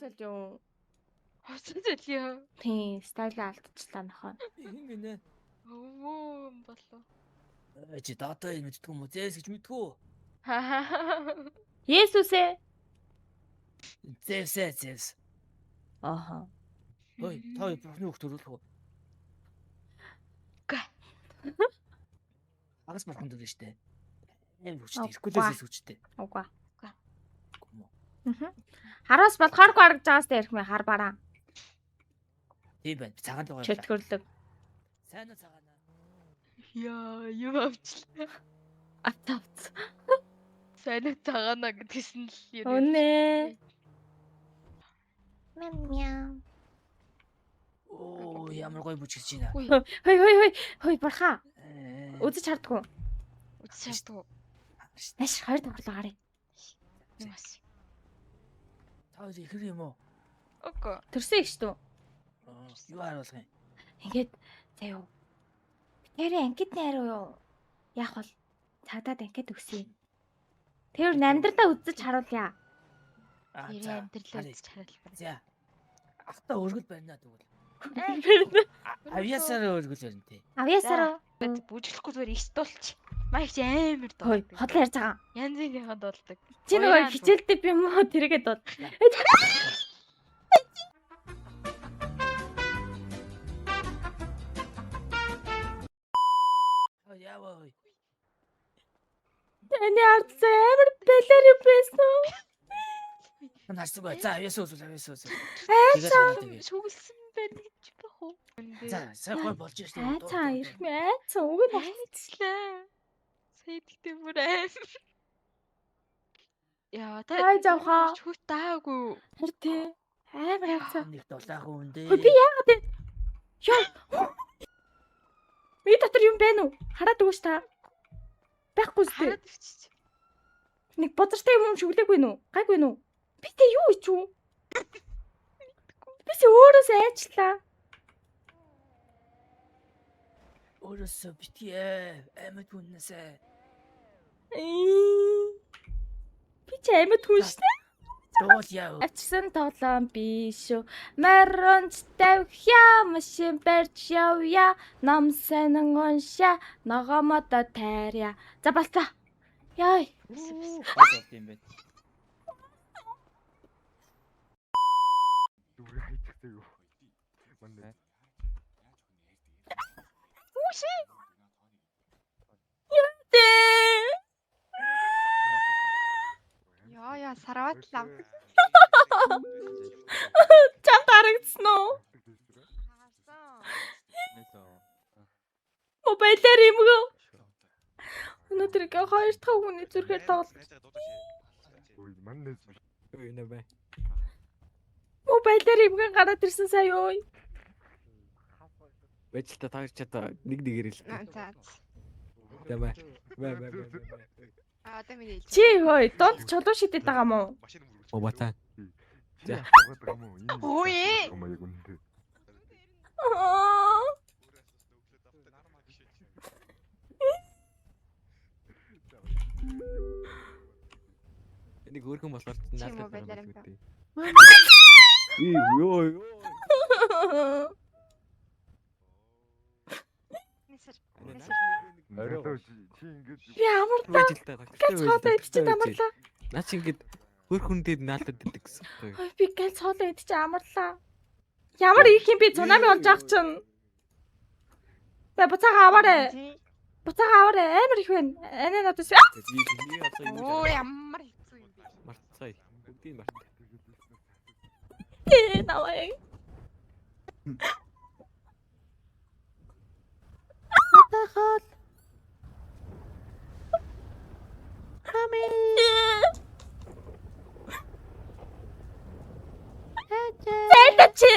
солж юу? Хоцсон зөлөө. Тийм, стайлаа алдчихлаа нохоо. Хин гинэ. Өвөө болов. Чи дата юм мэдтгүй юм уу? Зэс гэж мэдтгүй. Есүсээ. Зэс. Аха. Ой, та бурхны хөх төрүүлэх үү? Гэ. Агас мархан дөрөв штэ. Эм хүчтэй, Hercules хүчтэй. Угаа. Гүм үү. Хараас болохоор гаргаж байгаас ярих мэ хар бараа. Тийм байна. Цагаан л байгаа. Чөтгөрлөг. Сайн уу цагаана? Яа, юу авчлаа. Атавц. Сайн цагаана гэдгсэн л юм. Үнэ. Мяу. Оо, ямар гоё бүжгэлж байна. Хой бархаа. Үзэж хардггүй. Үзчихсэн. Маш хоёр давхар гарыг. Юмас. Та хоёр ихэр юм уу? Окей. Төрсөн их шүү. Юу харуулах юм? Ингээд заяа. Тэр ангид найруу юу? Яах вэ? Цагдаад ангид өгсөн юм. Тэр амьдралаа үзэж харуулъя. Тэр амьдралаа үзэж харуулъя. За. Ахта өргөл барина тэгвэл. Авьяасаар өргөл барина тий. Авьяасаар. Бүжиглэхгүй зүгээр истуулч. Майк чи амар Хой, дуулдаг. хотлоо ярьж байгаа. Янз бүрийнхээ дуулдаг. Чи нөгөө хичээлтэй би юм уу тэргээд дууд. Яаваа. Таны ард амар бэлэр юм байсан уу? Насдаг бай. За, авьяасаа үзүүл. Шүглсэн байна гэж бах уу? За, сайхан болж штэ. Айцаа ирэх мэ айцаа үг нь Айцлаа. Сэдэгтэй бүр амар. Яа, та Ай завхаа. чүт даагүй. хэр тий. Амар айцаа. Нэг дулаахан үндэ. Хөө би яагаад вэ? Яа. Би дотор юм бэ нү? Хараад өгөөч та. Байхгүй зү. Хараад өчч. Нэг бозартай юм шүглээгүй нү? Гайгүй нү? Би тэ юу ичүү? Бис өөрөөс айчлаа. Өөрөөсөө битгий амьд хүннээсээ. Би ч амьд хүн шүү дээ. Дуул яа. Авчсан тоглоом биш шүү. Маронч тавья машин барьж явъя. Ном сонин уншаа. Ногоомодо тайря. За болцоо. Яй. Болов юм бэ. Дүрээ хайчихсан юу? Мандаа. Үгүй. Яа, сарватлаа. Чам тарагдсан уу? Мобайлаар имгөө. Өнөөдөр ингээ 2 дахь хүний зүрхээр тоглож. Ой, мандаа. Ой, нэ бай. Мобайлаар имгэн гараад ирсэн сая ой. Бэжлээ таарч чадаа нэг ирэл. За. Бай. Одоо мэдээ. Чи хөөе, дунд чулуу шидэт байгаа мó? О бата. За. Ой. Энийг өөрхөн болохоор наадах байгаа юм. Юу. Би амарлаа. Гац хоолой идчихээд амарлаа. Наа чи ингэж өөрхөндөө наалтад идэг гэсэн. Ой би гац хоолой идчих амарлаа. Ямар их юм би цунами болж байгаа чинь. За буцаага аваарэ. Амар их байна. Анаа надаас. Оо ямар хэцүү юм бэ? Мартцай. Бүгдийг март. Навай. Тахал. Хами. Эцэ.